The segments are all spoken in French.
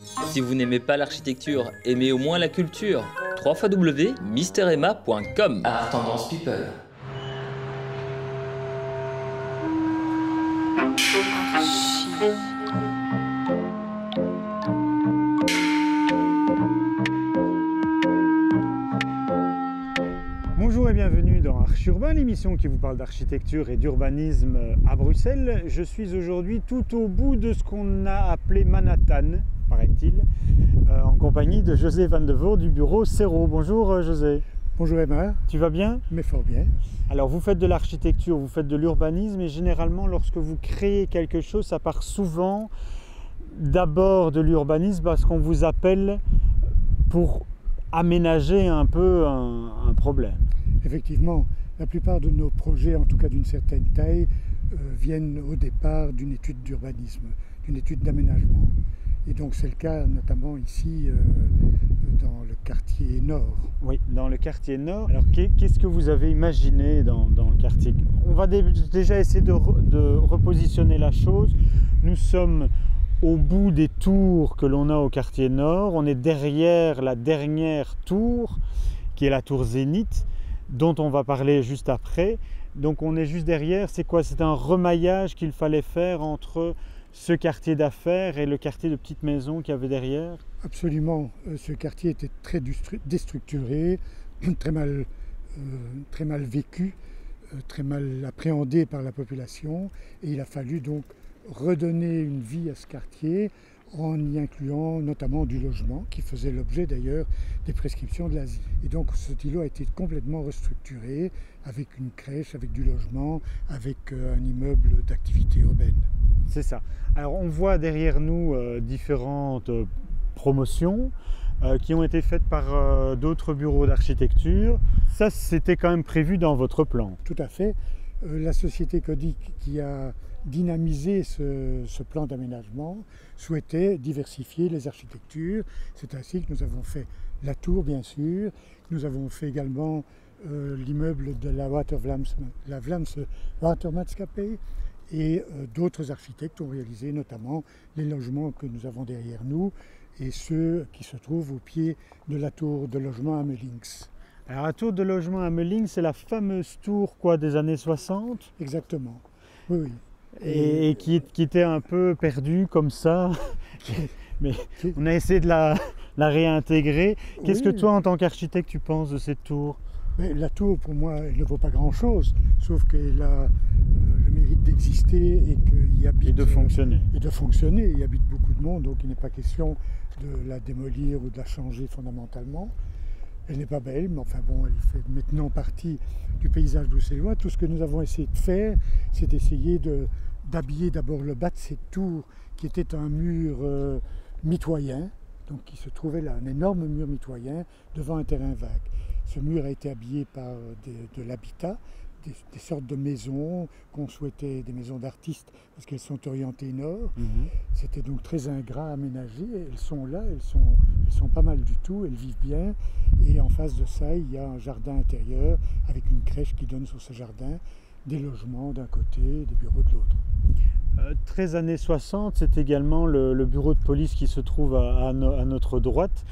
Si vous n'aimez pas l'architecture, aimez au moins la culture. www.misteremma.com. Art Tendance People. Bonjour et bienvenue dans Arch Urbain, l'émission qui vous parle d'architecture et d'urbanisme à Bruxelles. Je suis aujourd'hui tout au bout de ce qu'on a appelé Manhattan, paraît-il, en compagnie de José Van de Voort du bureau Cero. Bonjour José. Bonjour Emma. Tu vas bien? Mais fort bien. Alors vous faites de l'architecture, vous faites de l'urbanisme et généralement lorsque vous créez quelque chose, ça part souvent d'abord de l'urbanisme parce qu'on vous appelle pour aménager un peu un problème. Effectivement, la plupart de nos projets, en tout cas d'une certaine taille, viennent au départ d'une étude d'urbanisme, d'une étude d'aménagement. Et donc c'est le cas notamment ici dans le quartier nord. Oui, dans le quartier nord. Alors qu'est-ce que vous avez imaginé dans le quartier? On va déjà essayer de repositionner la chose. Nous sommes au bout des tours que l'on a au quartier nord. On est derrière la dernière tour, qui est la tour Zénith, dont on va parler juste après. Donc on est juste derrière. C'est quoi? C'est un remaillage qu'il fallait faire entre ce quartier d'affaires et le quartier de petites maisons qu'il y avait derrière? Absolument. Ce quartier était très déstructuré, très mal vécu, très mal appréhendé par la population. Et il a fallu donc redonner une vie à ce quartier en y incluant notamment du logement, qui faisait l'objet d'ailleurs des prescriptions de l'ASI. Et donc ce îlot a été complètement restructuré avec une crèche, avec du logement, avec un immeuble d'activité urbaine. C'est ça. Alors on voit derrière nous différentes promotions qui ont été faites par d'autres bureaux d'architecture. Ça, c'était quand même prévu dans votre plan. Tout à fait. La société Codic qui a dynamisé ce plan d'aménagement souhaitait diversifier les architectures. C'est ainsi que nous avons fait la tour, bien sûr. Nous avons fait également l'immeuble de la Vlaamse Watermaatschappij. Et d'autres architectes ont réalisé notamment les logements que nous avons derrière nous et ceux qui se trouvent au pied de la tour de logement Amelings. Alors la tour de logement Amelings, c'est la fameuse tour des années 60? Exactement, oui, oui. Et qui était un peu perdue comme ça, mais on a essayé de la réintégrer. Qu'est-ce que toi, en tant qu'architecte, tu penses de cette tour? Mais la tour, pour moi, elle ne vaut pas grand-chose, sauf qu'elle a le mérite d'exister et qu'il y habite... Et de fonctionner. Il y habite beaucoup de monde, donc il n'est pas question de la démolir ou de la changer fondamentalement. Elle n'est pas belle, mais enfin bon, elle fait maintenant partie du paysage bruxellois. Tout ce que nous avons essayé de faire, c'est d'essayer d'habiller d'abord le bas de cette tour, qui était un mur mitoyen, donc qui se trouvait là, un énorme mur mitoyen devant un terrain vague. Ce mur a été habillé par de l'habitat, des sortes de maisons qu'on souhaitait, des maisons d'artistes, parce qu'elles sont orientées nord. C'était donc très ingrat à aménager. Elles sont là, elles sont pas mal du tout, elles vivent bien. Et en face de ça, il y a un jardin intérieur avec une crèche qui donne sur ce jardin, des logements d'un côté, des bureaux de l'autre. 13 années 60, c'est également le bureau de police qui se trouve à notre droite.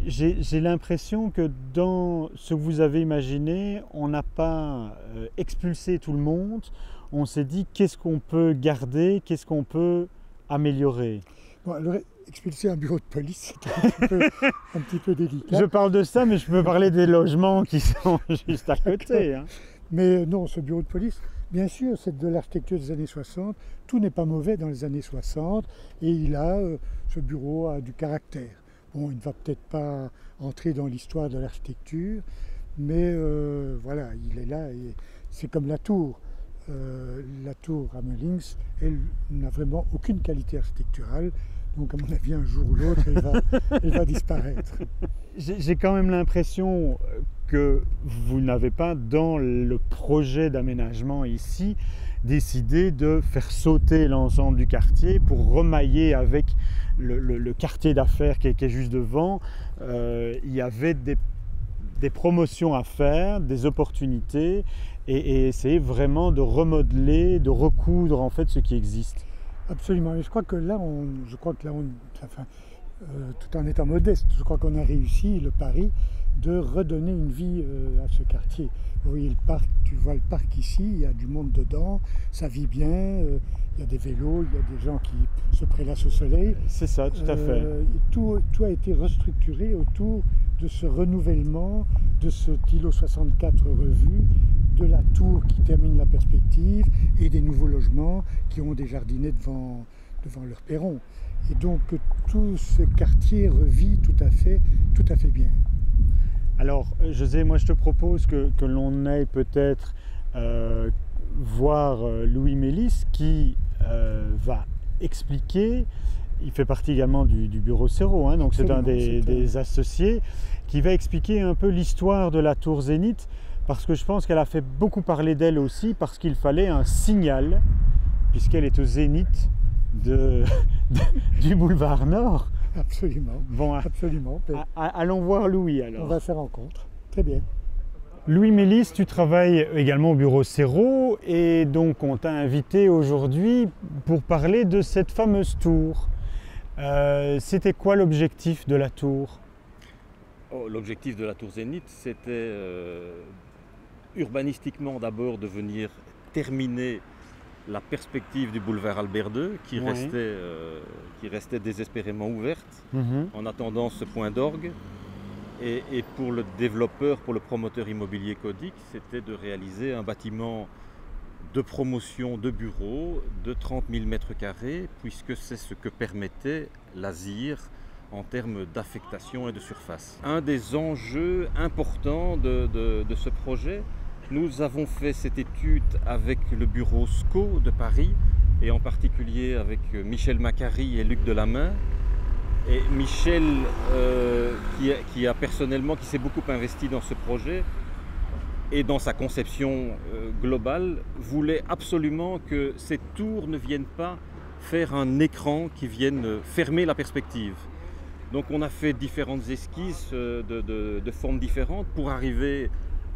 J'ai l'impression que dans ce que vous avez imaginé, on n'a pas expulsé tout le monde. On s'est dit qu'est-ce qu'on peut garder, qu'est-ce qu'on peut améliorer. Bon, alors, expulser un bureau de police, c'est un petit peu délicat. Je parle de ça, mais je peux parler des logements qui sont juste à côté. Hein. Mais non, ce bureau de police, bien sûr, c'est de l'architecture des années 60. Tout n'est pas mauvais dans les années 60. Et ce bureau a du caractère. Bon, il ne va peut-être pas entrer dans l'histoire de l'architecture, mais voilà, il est là. Et c'est comme la tour. La tour Amelings, elle n'a vraiment aucune qualité architecturale. Donc à mon avis, un jour ou l'autre, elle va disparaître. J'ai quand même l'impression que vous n'avez pas, dans le projet d'aménagement ici, décidé de faire sauter l'ensemble du quartier pour remailler avec le quartier d'affaires qui est juste devant. Il y avait des promotions à faire, des opportunités, et essayer vraiment de remodeler, de recoudre en fait ce qui existe. Absolument, et je crois que là, tout en étant modeste. Je crois qu'on a réussi le pari de redonner une vie à ce quartier. Vous voyez le parc, tu vois le parc ici, il y a du monde dedans, ça vit bien, il y a des vélos, il y a des gens qui se prélassent au soleil. C'est ça, tout à fait. Tout a été restructuré autour de ce renouvellement, de ce îlot 64 revu, de la tour qui termine la perspective et des nouveaux logements qui ont des jardinets devant leur perron. Et donc tout ce quartier revit tout à fait bien. Alors José, moi je te propose que l'on aille peut-être voir Louis Mélis qui va expliquer. Il fait partie également du bureau Serrault, hein, donc c'est un des associés, qui va expliquer un peu l'histoire de la tour Zénith, parce que je pense qu'elle a fait beaucoup parler d'elle aussi, parce qu'il fallait un signal, puisqu'elle est au zénith du boulevard Nord. Absolument. Bon, absolument. Allons voir Louis alors. On va faire rencontre. Très bien. Louis Mélis, tu travailles également au bureau Serrault, et donc on t'a invité aujourd'hui pour parler de cette fameuse tour. C'était quoi l'objectif de la tour? L'objectif de la tour Zénith, c'était urbanistiquement d'abord de venir terminer la perspective du boulevard Albert II qui restait désespérément ouverte en attendant ce point d'orgue. Et pour le développeur, pour le promoteur immobilier Codic, c'était de réaliser un bâtiment de promotion de bureaux de 30 000 m², puisque c'est ce que permettait l'ASIR en termes d'affectation et de surface. Un des enjeux importants de ce projet, nous avons fait cette étude avec le bureau SCO de Paris, et en particulier avec Michel Macary et Luc Delamain. Et Michel, qui s'est beaucoup investi dans ce projet et dans sa conception globale, voulait absolument que cette tour ne vienne pas faire un écran qui vienne fermer la perspective. Donc on a fait différentes esquisses de formes différentes pour arriver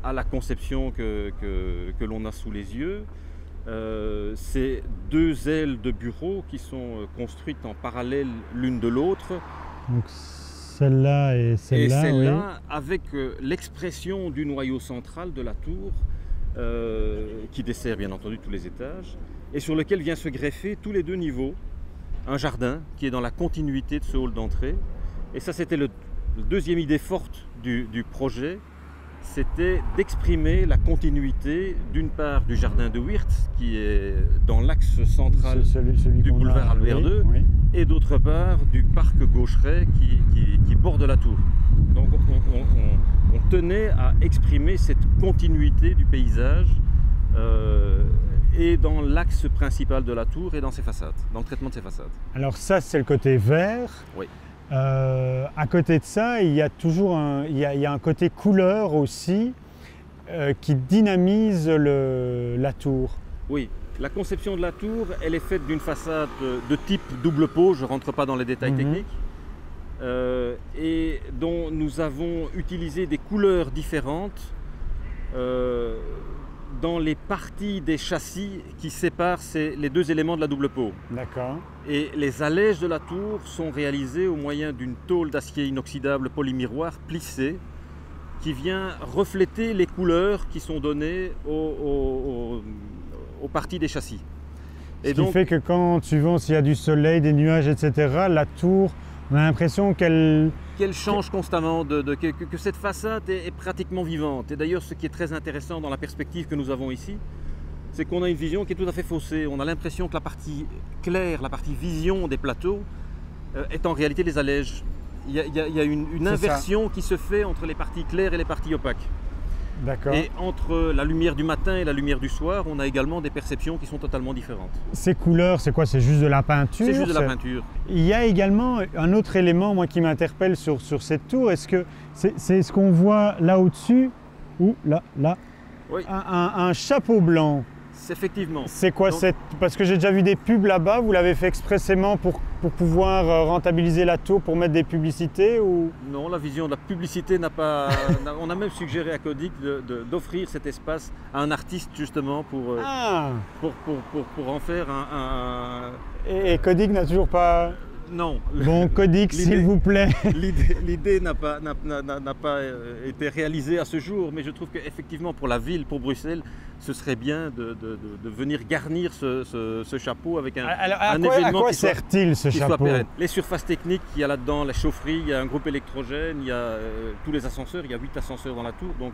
à la conception que l'on a sous les yeux. C'est deux ailes de bureaux qui sont construites en parallèle l'une de l'autre. Donc celle-là et celle-là. Et celle-là, avec l'expression du noyau central de la tour, qui dessert bien entendu tous les étages, et sur lequel vient se greffer tous les deux niveaux un jardin qui est dans la continuité de ce hall d'entrée. Et ça, c'était la deuxième idée forte du projet. C'était d'exprimer la continuité d'une part du jardin de Wirtz qui est dans l'axe central du boulevard Albert II, et d'autre part du parc Gaucheret qui borde la tour. Donc on tenait à exprimer cette continuité du paysage et dans l'axe principal de la tour et dans ses façades, dans le traitement de ses façades. Alors ça, c'est le côté vert. Oui. À côté de ça, il y a toujours un côté couleur aussi qui dynamise la tour. Oui, la conception de la tour, elle est faite d'une façade de type double pot, je ne rentre pas dans les détails techniques, et dont nous avons utilisé des couleurs différentes dans les parties des châssis qui séparent les deux éléments de la double peau. D'accord. Et les allèges de la tour sont réalisés au moyen d'une tôle d'acier inoxydable polymiroir plissée qui vient refléter les couleurs qui sont données aux parties des châssis. Ce qui fait que quand, suivant s'il y a du soleil, des nuages, etc., la tour, on a l'impression qu'elle change constamment, que cette façade est pratiquement vivante. Et d'ailleurs, ce qui est très intéressant dans la perspective que nous avons ici, c'est qu'on a une vision qui est tout à fait faussée. On a l'impression que la partie claire, la partie vision des plateaux, est en réalité les allèges. Il y a une inversion qui se fait entre les parties claires et les parties opaques. D'accord. Et entre la lumière du matin et la lumière du soir, on a également des perceptions qui sont totalement différentes. Ces couleurs, c'est quoi? C'est juste de la peinture? C'est juste de la peinture. Il y a également un autre élément, moi, qui m'interpelle sur cette tour. Est-ce que c'est ce qu'on voit là au-dessus? Ou là Oui. Un chapeau blanc. Effectivement. C'est quoi parce que j'ai déjà vu des pubs là-bas, vous l'avez fait expressément pour pouvoir rentabiliser la tour, pour mettre des publicités ou... Non, la vision de la publicité n'a pas... On a même suggéré à Codic d'offrir cet espace à un artiste justement pour en faire un... Et Codic n'a toujours pas... Non. Bon, Codix, s'il vous plaît. L'idée n'a pas été réalisée à ce jour, mais je trouve qu'effectivement pour la ville, pour Bruxelles, ce serait bien de venir garnir ce chapeau avec un événement. À quoi sert-il ce chapeau? Les surfaces techniques qu'il y a là-dedans, la chaufferie, il y a un groupe électrogène, il y a tous les ascenseurs, il y a 8 ascenseurs dans la tour, donc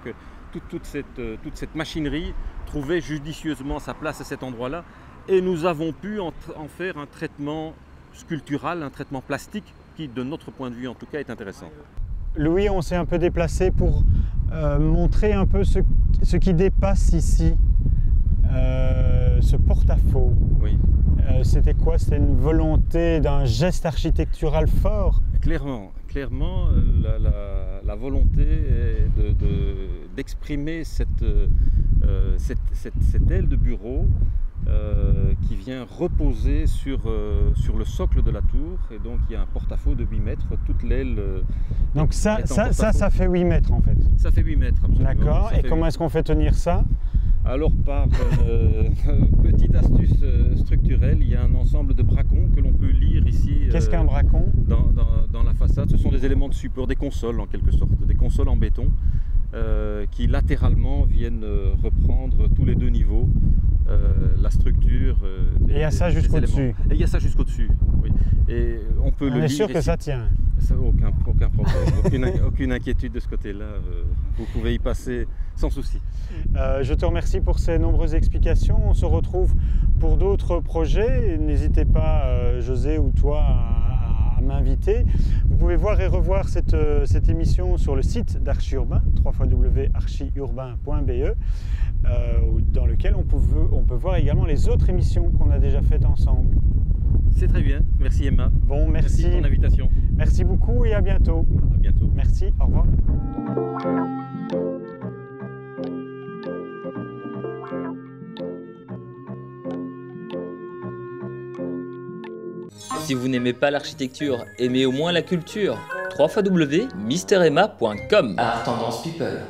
toute cette machinerie trouvait judicieusement sa place à cet endroit-là, et nous avons pu en faire un traitement sculptural, un traitement plastique qui, de notre point de vue en tout cas, est intéressant. Louis, on s'est un peu déplacé pour montrer un peu ce qui dépasse ici, ce porte-à-faux. Oui. C'était quoi? C'était une volonté d'un geste architectural fort? Clairement, la volonté est d'exprimer cette aile de bureau qui vient reposer sur le socle de la tour, et donc il y a un porte-à-faux de 8 mètres, toute l'aile. Donc ça fait 8 mètres en fait? Ça fait 8 mètres, absolument. D'accord, et comment est-ce qu'on fait tenir ça? Alors par une petite astuce structurelle, il y a un ensemble de bracons que l'on peut lire ici. Qu'est-ce qu'un bracon? Dans la façade, ce sont des éléments de support, des consoles en quelque sorte, des consoles en béton qui latéralement viennent reprendre tous les 2 niveaux la structure. Et il y a ça jusqu'au-dessus? Et il y a ça jusqu'au-dessus, oui. Et on peut le lire. On est sûr que ça tient? Aucun problème, aucune inquiétude de ce côté-là. Vous pouvez y passer sans souci. Je te remercie pour ces nombreuses explications. On se retrouve pour d'autres projets. N'hésitez pas, José ou toi, à m'inviter. Vous pouvez voir et revoir cette émission sur le site d'Archiurbain, www.archiurbain.be, dans lequel on peut voir également les autres émissions qu'on a déjà faites ensemble. C'est très bien. Merci Emma. Bon, merci. Merci de ton invitation. Merci beaucoup et à bientôt. À bientôt. Merci, au revoir. Si vous n'aimez pas l'architecture, aimez au moins la culture. www.misteremma.com. Art Tendance People.